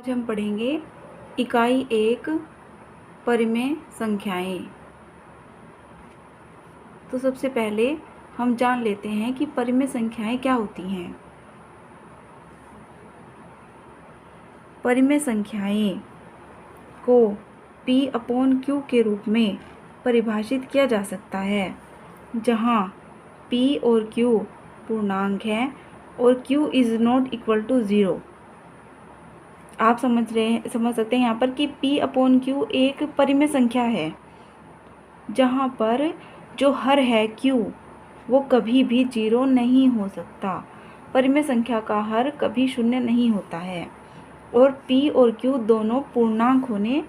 आज हम पढ़ेंगे इकाई 1 परिमेय संख्याएं। तो सबसे पहले हम जान लेते हैं कि परिमेय संख्याएं क्या होती हैं। परिमेय संख्याएं को P/Q के रूप में परिभाषित किया जा सकता है, जहां P और Q पूर्णांक हैं और Q is not equal to 0। आप समझ सकते हैं यहाँ पर कि P/Q एक परिमेय संख्या है, जहाँ पर जो हर है Q वो कभी भी 0 नहीं हो सकता। परिमेय संख्या का हर कभी 0 नहीं होता है और P और Q दोनों पूर्णांक होने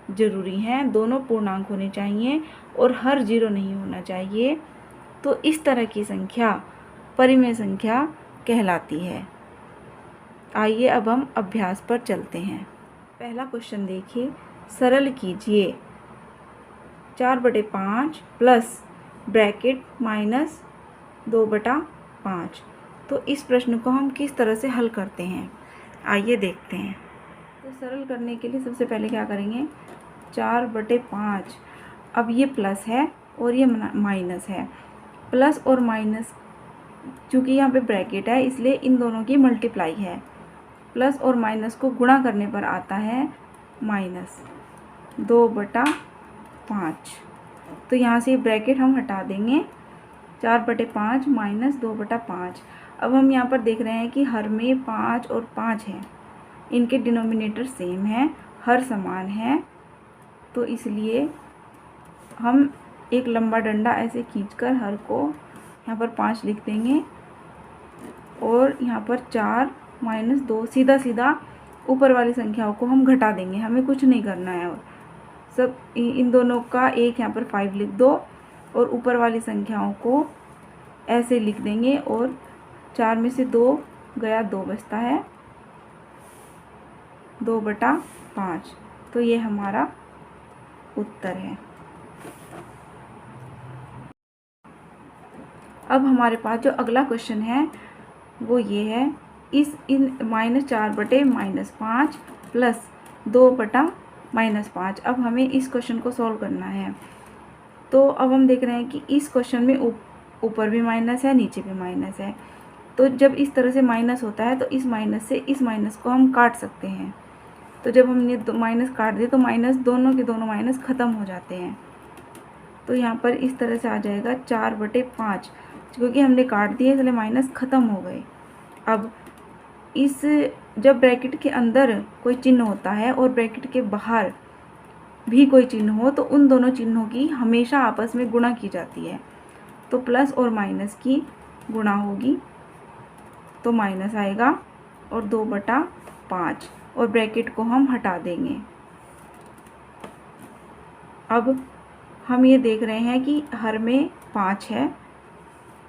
जरूरी हैं, दोनों पूर्णांक होने चाहिए और हर 0 नहीं होना चाहिए। तो इस तरह की संख्या परिमेय संख्या कहलाती है। आइए अब हम अभ्यास पर चलते हैं। पहला क्वेश्चन देखिए, सरल कीजिए 4/5 प्लस ब्रैकेट माइनस 2/5। तो इस प्रश्न को हम किस तरह से हल करते हैं, आइए देखते हैं। तो सरल करने के लिए सबसे पहले क्या करेंगे, 4/5, अब ये प्लस है और ये माइनस है। प्लस और माइनस, चूँकि यहाँ पे ब्रैकेट है इसलिए इन दोनों की मल्टीप्लाई है। प्लस और माइनस को गुणा करने पर आता है माइनस 2/5। तो यहाँ से ब्रैकेट हम हटा देंगे, 4/5 माइनस 2/5। अब हम यहाँ पर देख रहे हैं कि हर में 5 और 5 है, इनके डिनोमिनेटर सेम है, हर समान है। तो इसलिए हम एक लंबा डंडा ऐसे खींचकर हर को यहाँ पर 5 लिख देंगे और यहाँ पर 4 माइनस 2, सीधा सीधा ऊपर वाली संख्याओं को हम घटा देंगे, हमें कुछ नहीं करना है। और सब इन दोनों का एक यहाँ पर 5 लिख दो और ऊपर वाली संख्याओं को ऐसे लिख देंगे और 4 में से 2 गया, 2 बचता है, 2/5। तो ये हमारा उत्तर है। अब हमारे पास जो अगला क्वेश्चन है वो ये है, -4/-5 प्लस 2/-5। अब हमें इस क्वेश्चन को सॉल्व करना है। तो अब हम देख रहे हैं कि इस क्वेश्चन में ऊपर भी माइनस है, नीचे भी माइनस है। तो जब इस तरह से माइनस होता है तो इस माइनस से इस माइनस को हम काट सकते हैं। तो जब हमने माइनस काट दिए तो माइनस, दोनों के दोनों माइनस ख़त्म हो जाते हैं। तो यहाँ पर इस तरह से आ जाएगा 4/5, क्योंकि हमने काट दिए इसलिए माइनस ख़त्म हो गए। अब जब ब्रैकेट के अंदर कोई चिन्ह होता है और ब्रैकेट के बाहर भी कोई चिन्ह हो तो उन दोनों चिन्हों की हमेशा आपस में गुणा की जाती है। तो प्लस और माइनस की गुणा होगी तो माइनस आएगा और 2/5 और ब्रैकेट को हम हटा देंगे। अब हम ये देख रहे हैं कि हर में 5 है,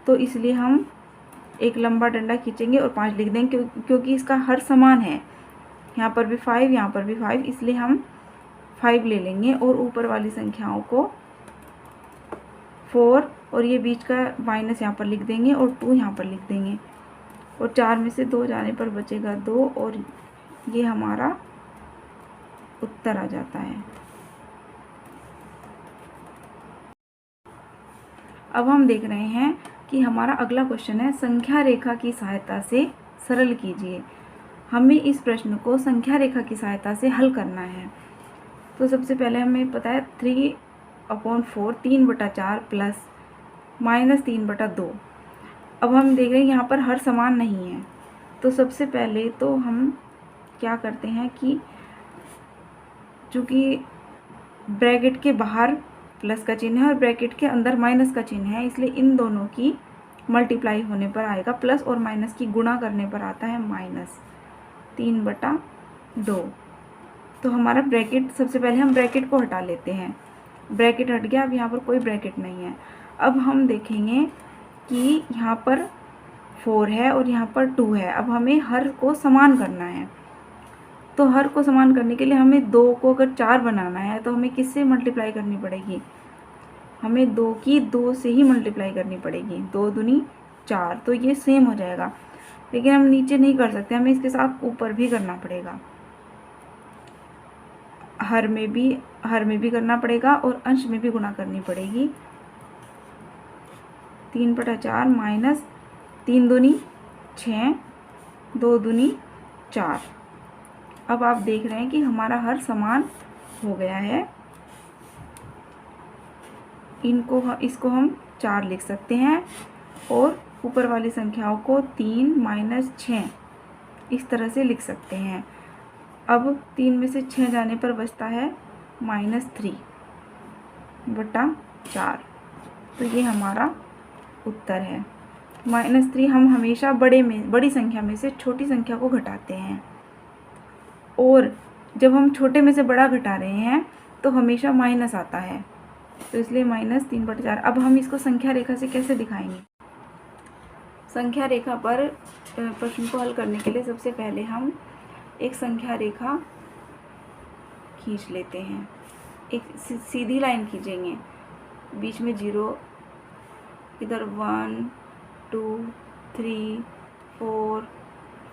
तो इसलिए हम एक लंबा डंडा खींचेंगे और 5 लिख देंगे, क्योंकि इसका हर समान है। यहाँ पर भी 5, यहाँ पर भी 5, इसलिए हम 5 ले लेंगे और ऊपर वाली संख्याओं को 4 और ये बीच का माइनस यहाँ पर लिख देंगे और 2 यहाँ पर लिख देंगे और 4 में से 2 जाने पर बचेगा 2 और ये हमारा उत्तर आ जाता है। अब हम देख रहे हैं कि हमारा अगला क्वेश्चन है, संख्या रेखा की सहायता से सरल कीजिए। हमें इस प्रश्न को संख्या रेखा की सहायता से हल करना है। तो सबसे पहले हमें पता है 3/4, 3/4 प्लस -3/2। अब हम देख रहे हैं यहाँ पर हर समान नहीं है। तो सबसे पहले तो हम क्या करते हैं कि चूँकि ब्रैकेट के बाहर प्लस का चिन्ह है और ब्रैकेट के अंदर माइनस का चिन्ह है, इसलिए इन दोनों की मल्टीप्लाई होने पर आएगा, प्लस और माइनस की गुणा करने पर आता है -3/2। तो हमारा ब्रैकेट, सबसे पहले हम ब्रैकेट को हटा लेते हैं, ब्रैकेट हट गया, अब यहाँ पर कोई ब्रैकेट नहीं है। अब हम देखेंगे कि यहाँ पर 4 है और यहाँ पर 2 है। अब हमें हर को समान करना है, तो हर को समान करने के लिए हमें 2 को अगर 4 बनाना है तो हमें किससे मल्टीप्लाई करनी पड़ेगी, हमें 2 की 2 से ही मल्टीप्लाई करनी पड़ेगी, 2 दूनी 4। तो ये सेम हो जाएगा, लेकिन हम नीचे नहीं कर सकते, हमें इसके साथ ऊपर भी करना पड़ेगा। हर में भी करना पड़ेगा और अंश में भी गुणा करनी पड़ेगी। 3/4 माइनस 3 दूनी 6, 2 दूनी 4। अब आप देख रहे हैं कि हमारा हर समान हो गया है। इसको हम 4 लिख सकते हैं और ऊपर वाली संख्याओं को 3 माइनस 6 इस तरह से लिख सकते हैं। अब 3 में से 6 जाने पर बचता है -3/4। तो ये हमारा उत्तर है। -3 हम हमेशा बड़ी संख्या में से छोटी संख्या को घटाते हैं, और जब हम छोटे में से बड़ा घटा रहे हैं तो हमेशा माइनस आता है, तो इसलिए -3/4। अब हम इसको संख्या रेखा से कैसे दिखाएंगे? संख्या रेखा पर प्रश्न को हल करने के लिए सबसे पहले हम एक संख्या रेखा खींच लेते हैं। एक सीधी लाइन खींचेंगे, बीच में 0, इधर 1 2 3 4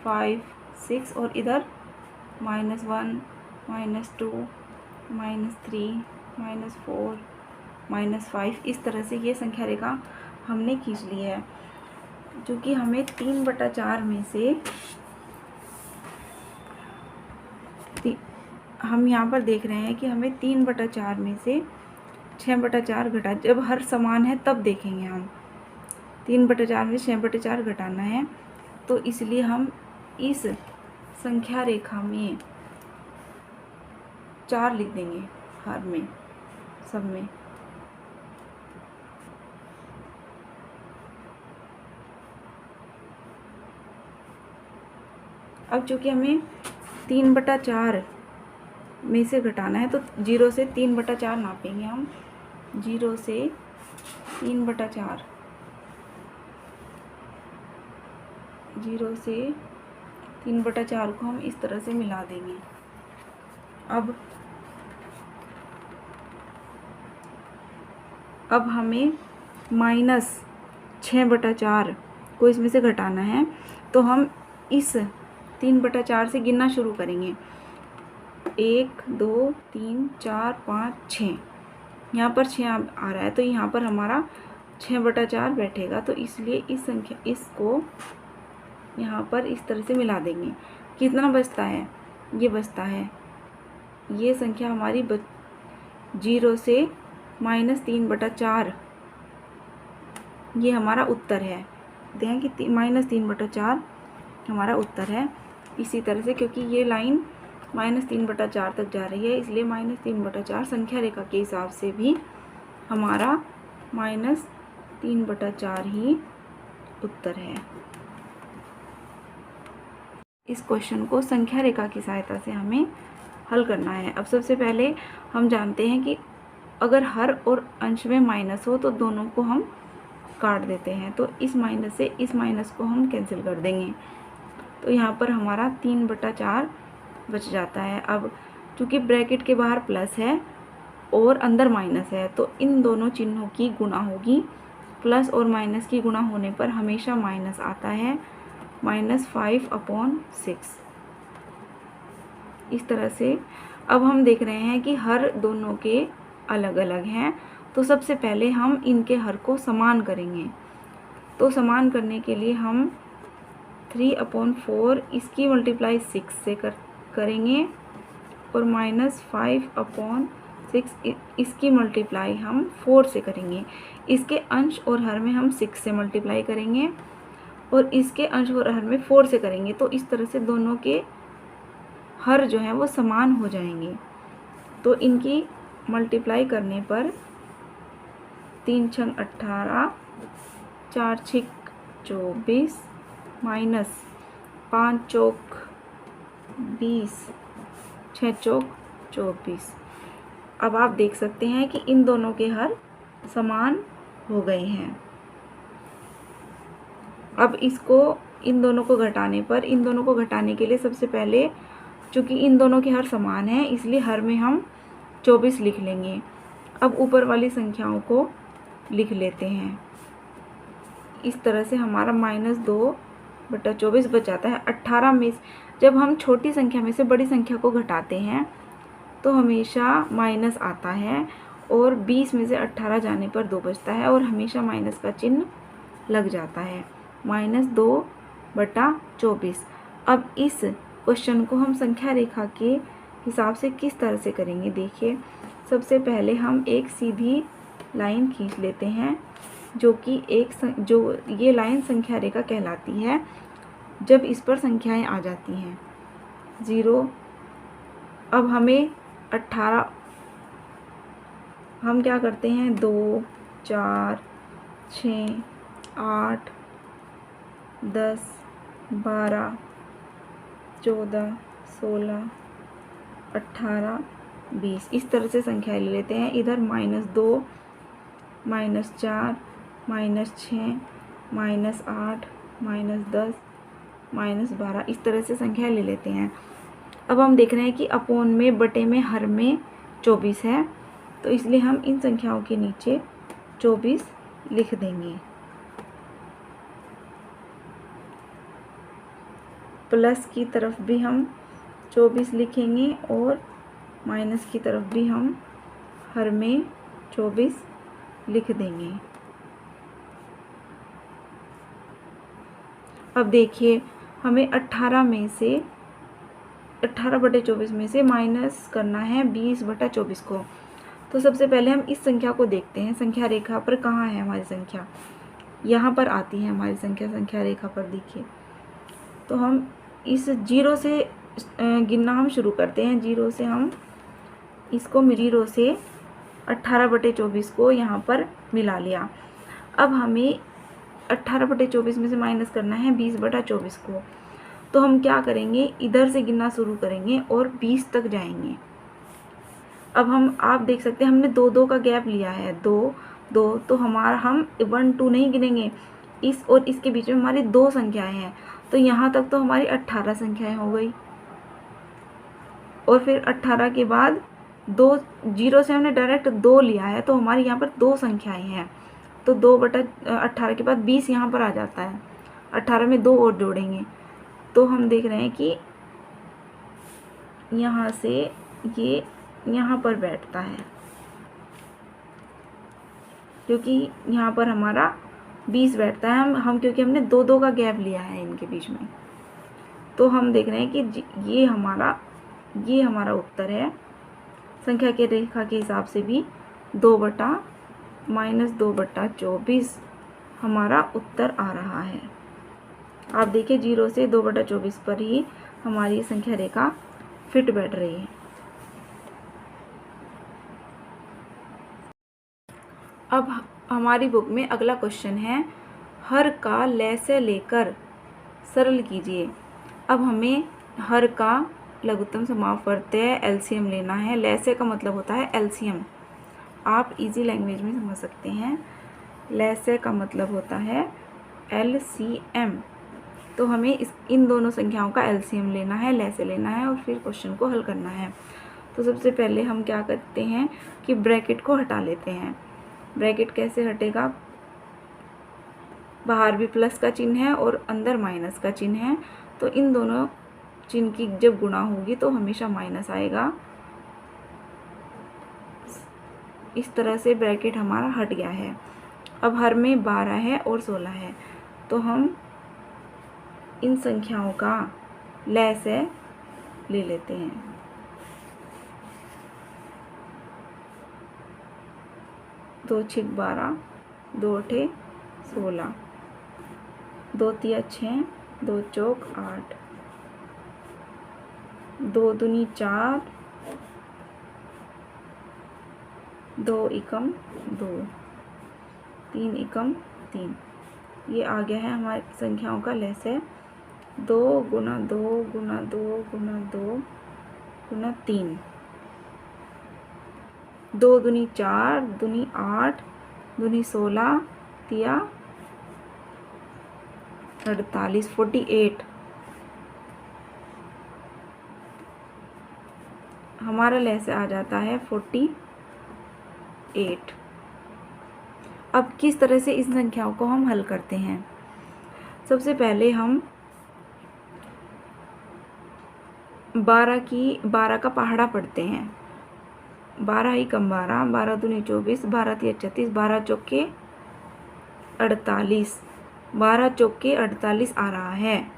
5 6 और इधर -1 -2 -3 -4 -5। इस तरह से ये संख्या रेखा हमने खींच ली है, जो कि हमें 3/4 में से हम यहाँ पर देख रहे हैं कि हमें 3/4 में से 6/4 घटा, जब हर समान है तब देखेंगे हम। 3/4 में 6/4 घटाना है, तो इसलिए हम इस संख्या रेखा में 4 लिख देंगे हर में, सब में। अब चूँकि हमें 3/4 में से घटाना है, तो 0 से 3/4 नापेंगे हम। 0 से 3/4, 0 से 3/4 को हम इस तरह से मिला देंगे। अब हमें -6/4 को इसमें से घटाना है, तो हम इस 3/4 से गिनना शुरू करेंगे। 1 2 3 4 5 6, यहाँ पर 6 आ रहा है, तो यहाँ पर हमारा 6/4 बैठेगा, तो इसलिए इसको यहाँ पर इस तरह से मिला देंगे। कितना बचता है? ये बचता है, ये संख्या हमारी 0 से -3/4, ये हमारा उत्तर है। देखें कि -3/4 हमारा उत्तर है। इसी तरह से, क्योंकि ये लाइन -3/4 तक जा रही है, इसलिए -3/4 संख्या रेखा के हिसाब से भी हमारा -3/4 ही उत्तर है। इस क्वेश्चन को संख्या रेखा की सहायता से हमें हल करना है। अब सबसे पहले हम जानते हैं कि अगर हर और अंश में माइनस हो तो दोनों को हम काट देते हैं, तो इस माइनस से इस माइनस को हम कैंसिल कर देंगे, तो यहाँ पर हमारा 3/4 बच जाता है। अब चूँकि ब्रैकेट के बाहर प्लस है और अंदर माइनस है, तो इन दोनों चिन्हों की गुणा होगी। प्लस और माइनस की गुणा होने पर हमेशा माइनस आता है, -5/6। इस तरह से अब हम देख रहे हैं कि हर दोनों के अलग अलग हैं, तो सबसे पहले हम इनके हर को समान करेंगे। तो समान करने के लिए हम 3/4 इसकी मल्टीप्लाई 6 से करेंगे और -5/6 इसकी मल्टीप्लाई हम 4 से करेंगे। इसके अंश और हर में हम 6 से मल्टीप्लाई करेंगे और इसके अंश और हर में 4 से करेंगे, तो इस तरह से दोनों के हर जो हैं वो समान हो जाएंगे। तो इनकी मल्टीप्लाई करने पर 3 छंग 18, 4 छिक 24, -5 चौक 20, 6 चौक 24। अब आप देख सकते हैं कि इन दोनों के हर समान हो गए हैं। अब इन दोनों को घटाने के लिए सबसे पहले, चूँकि इन दोनों के हर समान हैं, इसलिए हर में हम 24 लिख लेंगे। अब ऊपर वाली संख्याओं को लिख लेते हैं। इस तरह से हमारा -2/24 बच जाता है। 18 में जब हम छोटी संख्या में से बड़ी संख्या को घटाते हैं तो हमेशा माइनस आता है और 20 में से 18 जाने पर 2 बचता है और हमेशा माइनस का चिन्ह लग जाता है। -2/24। अब इस क्वेश्चन को हम संख्या रेखा के हिसाब से किस तरह से करेंगे, देखिए। सबसे पहले हम एक सीधी लाइन खींच लेते हैं, जो कि जो ये लाइन संख्या रेखा कहलाती है जब इस पर संख्याएं आ जाती हैं 0। अब हमें 18, हम क्या करते हैं 2, 4, 6, 8, 10, 12, 14, 16, 18, 20 इस तरह से संख्या ले लेते हैं। इधर -2, -4, -6, -8, -10, -12 इस तरह से संख्या ले लेते हैं। अब हम देख रहे हैं कि अपोन में, बटे में, हर में 24 है, तो इसलिए हम इन संख्याओं के नीचे 24 लिख देंगे। प्लस की तरफ भी हम 24 लिखेंगे और माइनस की तरफ भी हम हर में 24 लिख देंगे। अब देखिए, हमें 18/24 में से माइनस करना है 20/24 को। तो सबसे पहले हम इस संख्या को देखते हैं, संख्या रेखा पर कहाँ है हमारी संख्या। यहाँ पर आती है हमारी संख्या रेखा पर, देखिए। तो हम इस 0 से गिनना हम शुरू करते हैं। 0 से हम इसको 0 से 18/24 को यहाँ पर मिला लिया। अब हमें 18/24 में से माइनस करना है 20/24 को। तो हम क्या करेंगे, इधर से गिनना शुरू करेंगे और 20 तक जाएंगे। अब आप देख सकते हैं हमने 2-2 का गैप लिया है, 2-2, तो हमारा हम 1-2 नहीं गिनेंगे, इस और इसके बीच में हमारी 2 संख्याएं हैं, तो यहाँ तक तो हमारी 18 संख्याएं हो गई। और फिर 18 के बाद 2, 0 से हमने डायरेक्ट 2 लिया है, तो हमारी यहाँ पर 2 संख्याएं हैं, तो 2/18 के बाद 20 यहाँ पर आ जाता है। 18 में 2 और जोड़ेंगे, तो हम देख रहे हैं कि यहाँ से ये यहाँ पर बैठता है, क्योंकि यहाँ पर हमारा 20 बैठता है। हम क्योंकि हमने 2-2 का गैप लिया है इनके बीच में, तो हम देख रहे हैं कि ये हमारा उत्तर है। संख्या के रेखा के हिसाब से भी -2/24 हमारा उत्तर आ रहा है। आप देखिए 0 से 2/24 पर ही हमारी संख्या रेखा फिट बैठ रही है। अब हमारी बुक में अगला क्वेश्चन है, हर का लय से लेकर सरल कीजिए। अब हमें हर का लघुत्तम समापवर्त्य एलसीएम लेना है। लय से का मतलब होता है एलसीएम, आप इजी लैंग्वेज में समझ सकते हैं। लय से का मतलब होता है एलसीएम, तो हमें इन दोनों संख्याओं का एलसीएम लेना है, लय से लेना है और फिर क्वेश्चन को हल करना है। तो सबसे पहले हम क्या करते हैं कि ब्रैकेट को हटा लेते हैं। ब्रैकेट कैसे हटेगा, बाहर भी प्लस का चिन्ह है और अंदर माइनस का चिन्ह है, तो इन दोनों चिन्ह की जब गुणा होगी तो हमेशा माइनस आएगा। इस तरह से ब्रैकेट हमारा हट गया है। अब हर में 12 है और 16 है, तो हम इन संख्याओं का लय से ले लेते हैं। दो 6 12, 2 8 16, 2 3 6, 2 4 8, 2 दूनी 4, 2 एकम 2, 3 एकम 3। ये आ गया है हमारी संख्याओं का लय से। 2 गुना 2 गुना 2 गुना 2 गुना 3, 2 दूनी 4, दूनी 8, दूनी 16, तिया 48, 48। हमारा लय से आ जाता है 48। अब किस तरह से इस संख्याओं को हम हल करते हैं। सबसे पहले हम 12 का पहाड़ा पढ़ते हैं। 12 ही कम 12, 12 दूनी 24, 12 तिया 36, 12 चौके 48, 12 चौके 48 आ रहा है।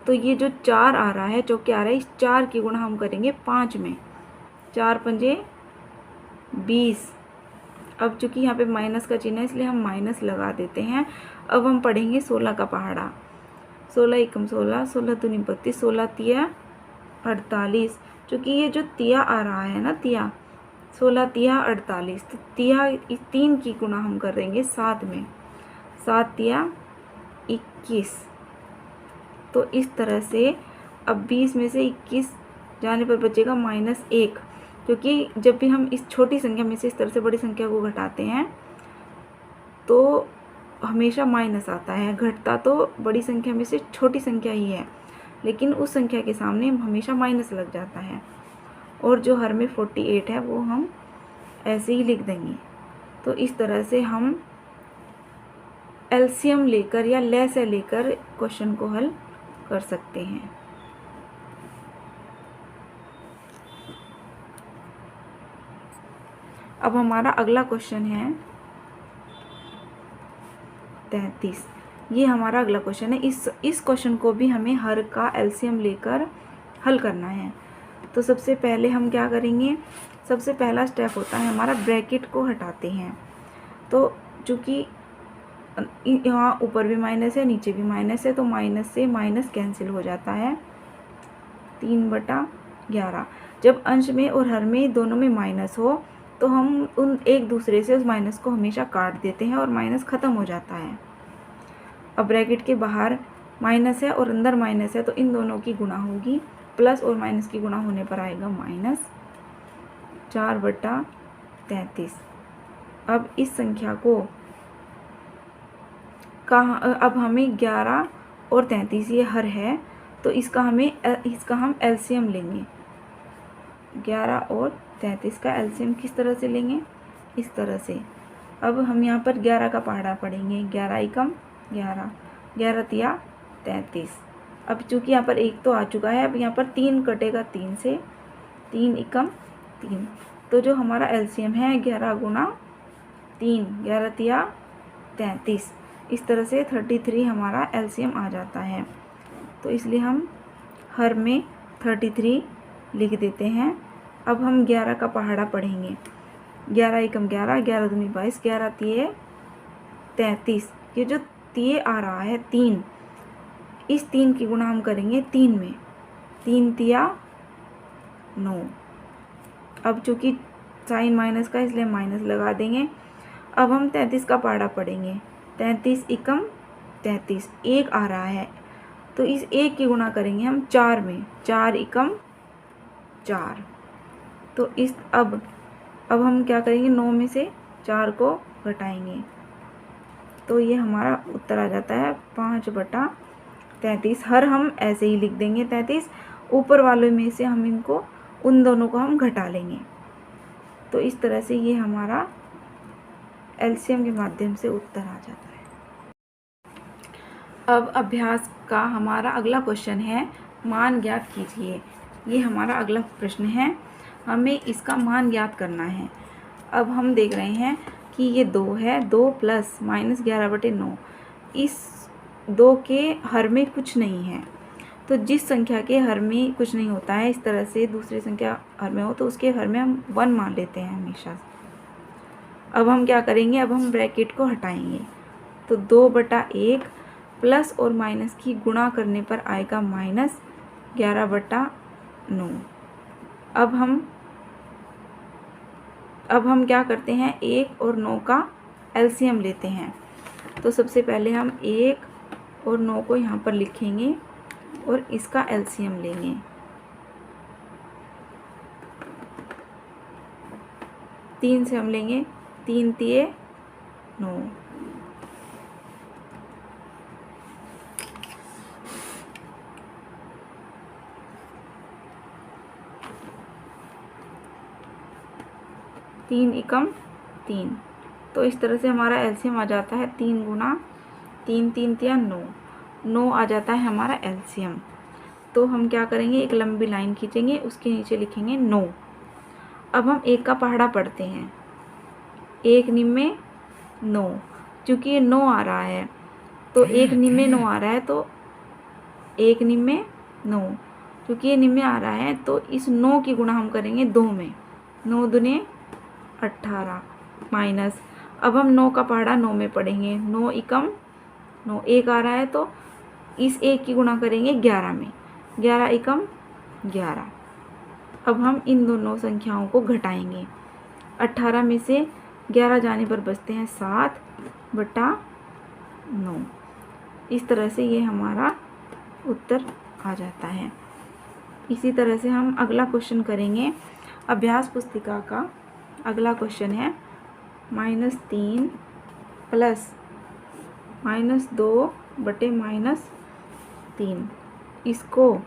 तो ये जो 4 आ रहा है, चौके आ रहा है, इस 4 की गुणा हम करेंगे 5 में। 4 पंजे 20। अब चूंकि यहाँ पे माइनस का चिन्ह है इसलिए हम माइनस लगा देते हैं। अब हम पढ़ेंगे 16 का पहाड़ा। 16 एकम 16, 16 दूनी 32, 16 तिया 48। चूँकि ये जो तिया आ रहा है ना, तिया 16 तिया 48, तो तिया इस 3 की गुणा हम कर देंगे 7 में। 7 तिया 21। तो इस तरह से अब 20 में से 21 जाने पर बचेगा -1, क्योंकि जब भी हम इस छोटी संख्या में से इस तरह से बड़ी संख्या को घटाते हैं तो हमेशा माइनस आता है। घटता तो बड़ी संख्या में से छोटी संख्या ही है, लेकिन उस संख्या के सामने हमेशा माइनस लग जाता है। और जो हर में 48 है वो हम ऐसे ही लिख देंगे। तो इस तरह से हम एलसीएम लेकर या लैसे लेकर क्वेश्चन को हल कर सकते हैं। अब हमारा अगला क्वेश्चन है 33। ये हमारा अगला क्वेश्चन है। इस क्वेश्चन को भी हमें हर का एलसीएम लेकर हल करना है। तो सबसे पहले हम क्या करेंगे, सबसे पहला स्टेप होता है हमारा ब्रैकेट को हटाते हैं। तो चूँकि यहाँ ऊपर भी माइनस है, नीचे भी माइनस है, तो माइनस से माइनस कैंसिल हो जाता है। 3/11। जब अंश में और हर में दोनों में माइनस हो तो हम उन एक दूसरे से उस माइनस को हमेशा काट देते हैं और माइनस ख़त्म हो जाता है। अब ब्रैकेट के बाहर माइनस है और अंदर माइनस है, तो इन दोनों की गुणा होगी। प्लस और माइनस की गुणा होने पर आएगा -4/33। अब इस संख्या को अब हमें 11 और 33 ये हर है, तो इसका हम एलसीएम लेंगे। 11 और 33 का एलसीएम किस तरह से लेंगे, इस तरह से। अब हम यहाँ पर 11 का पहाड़ा पढ़ेंगे। 11 एकम 11, 11 तिया 33। अब चूँकि यहाँ पर 1 तो आ चुका है, अब यहाँ पर 3 कटेगा 3 से, 3 एकम 3। तो जो हमारा एलसीएम है 11 गुणा 3, 11 तिया 33। इस तरह से 33 हमारा एलसीएम आ जाता है। तो इसलिए हम हर में 33 लिख देते हैं। अब हम 11 का पहाड़ा पढ़ेंगे। 11 एकम 11, 11 दूनी 22, 11 तिये 33। ये जो तिये आ रहा है 3, इस 3 की गुणा हम करेंगे 3 में। 3 तिया 9। अब चूँकि साइन माइनस का इसलिए माइनस लगा देंगे। अब हम 33 का पहाड़ा पढ़ेंगे। 33 एकम 33, 1 आ रहा है, तो इस 1 की गुणा करेंगे हम 4 में। 4 एकम 4। तो अब हम क्या करेंगे, 9 में से 4 को घटाएंगे, तो ये हमारा उत्तर आ जाता है 5/33। हर हम ऐसे ही लिख देंगे 33। ऊपर वालों में से हम इनको उन दोनों को हम घटा लेंगे। तो इस तरह से ये हमारा एलसीएम के माध्यम से उत्तर आ जाता है। अब अभ्यास का हमारा अगला क्वेश्चन है, मान ज्ञात कीजिए। ये हमारा अगला प्रश्न है, हमें इसका मान ज्ञात करना है। अब हम देख रहे हैं कि ये 2 है, 2 प्लस -11/9। इस 2 के हर में कुछ नहीं है, तो जिस संख्या के हर में कुछ नहीं होता है, इस तरह से दूसरी संख्या हर में हो तो उसके हर में हम 1 मान लेते हैं हमेशा। अब हम क्या करेंगे, अब हम ब्रैकेट को हटाएंगे। तो 2/1 प्लस और माइनस की गुणा करने पर आएगा -11/9। अब हम क्या करते हैं, 1 और 9 का एलसीएम लेते हैं। तो सबसे पहले हम 1 और 9 को यहाँ पर लिखेंगे और इसका एलसीएम लेंगे। तीन से हम लेंगे, 3 तिये 9। तीन एकम 3। तो इस तरह से हमारा एलसीएम आ जाता है 3 गुणा 3, 3 तिया 9, 9 आ जाता है हमारा एलसीएम। तो हम क्या करेंगे, एक लंबी लाइन खींचेंगे, उसके नीचे लिखेंगे 9। अब हम 1 का पहाड़ा पढ़ते हैं। 1 निम्मे 9, चूँकि ये 9 आ रहा है तो 1 निम्मे 9 आ रहा है तो 1 निम्मे 9, क्योंकि ये निम्मे आ रहा है तो इस 9 की गुणा हम करेंगे 2 में। 9 दूने 18 माइनस, अब हम 9 का पहाड़ा 9 में पढ़ेंगे। 9 एकम 9, 1 आ रहा है तो इस 1 की गुणा करेंगे 11 में। 11 एकम 11। अब हम इन दोनों संख्याओं को घटाएंगे। 18 में से 11 जाने पर बचते हैं 7/9। इस तरह से ये हमारा उत्तर आ जाता है। इसी तरह से हम अगला क्वेश्चन करेंगे। अभ्यास पुस्तिका का अगला क्वेश्चन है -3 प्लस -2/-3। इसको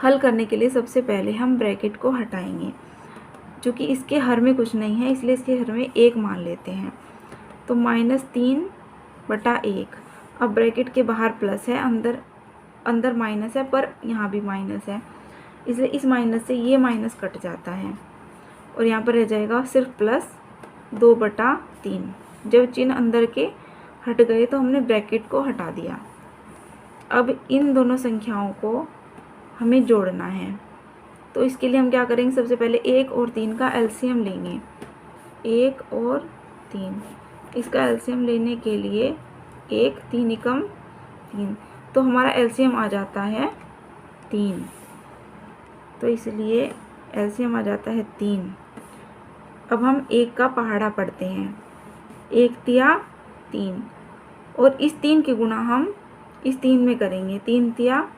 हल करने के लिए सबसे पहले हम ब्रैकेट को हटाएंगे। चूँकि इसके हर में कुछ नहीं है इसलिए इसके हर में 1 मान लेते हैं। तो -3/1। अब ब्रैकेट के बाहर प्लस है, अंदर माइनस है, पर यहाँ भी माइनस है, इसलिए इस माइनस से ये माइनस कट जाता है और यहाँ पर रह जाएगा सिर्फ +2/3। जब चिन्ह अंदर के हट गए तो हमने ब्रैकेट को हटा दिया। अब इन दोनों संख्याओं को हमें जोड़ना है, तो इसके लिए हम क्या करेंगे, सबसे पहले 1 और 3 का एलसीएम लेंगे। 1 और 3, इसका एलसीएम लेने के लिए 1 3 एकम 3, तो हमारा एलसीएम आ जाता है 3। तो इसलिए एलसीएम आ जाता है 3। अब हम 1 का पहाड़ा पढ़ते हैं। 1 तिया 3, और इस 3 की गुणा हम इस 3 में करेंगे। 3 तिया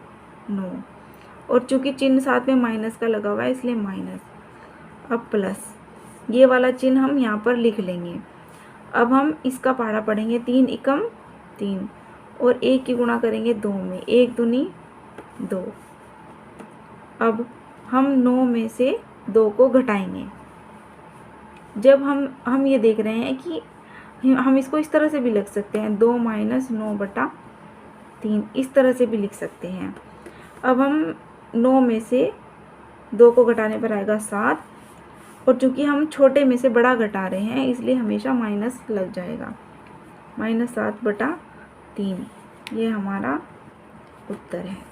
9, और चूँकि चिन्ह साथ में माइनस का लगा हुआ है इसलिए माइनस। अब प्लस, ये वाला चिन्ह हम यहाँ पर लिख लेंगे। अब हम इसका पहाड़ा पढ़ेंगे। 3 एकम 3, और 1 की गुणा करेंगे 2 में। 1 दूनी 2। अब हम 9 में से 2 को घटाएंगे। जब हम ये देख रहे हैं कि हम इसको इस तरह से भी लिख सकते हैं, 2 - 9/3, इस तरह से भी लिख सकते हैं। अब हम 9 में से 2 को घटाने पर आएगा 7, और चूँकि हम छोटे में से बड़ा घटा रहे हैं इसलिए हमेशा माइनस लग जाएगा। -7/3 ये हमारा उत्तर है।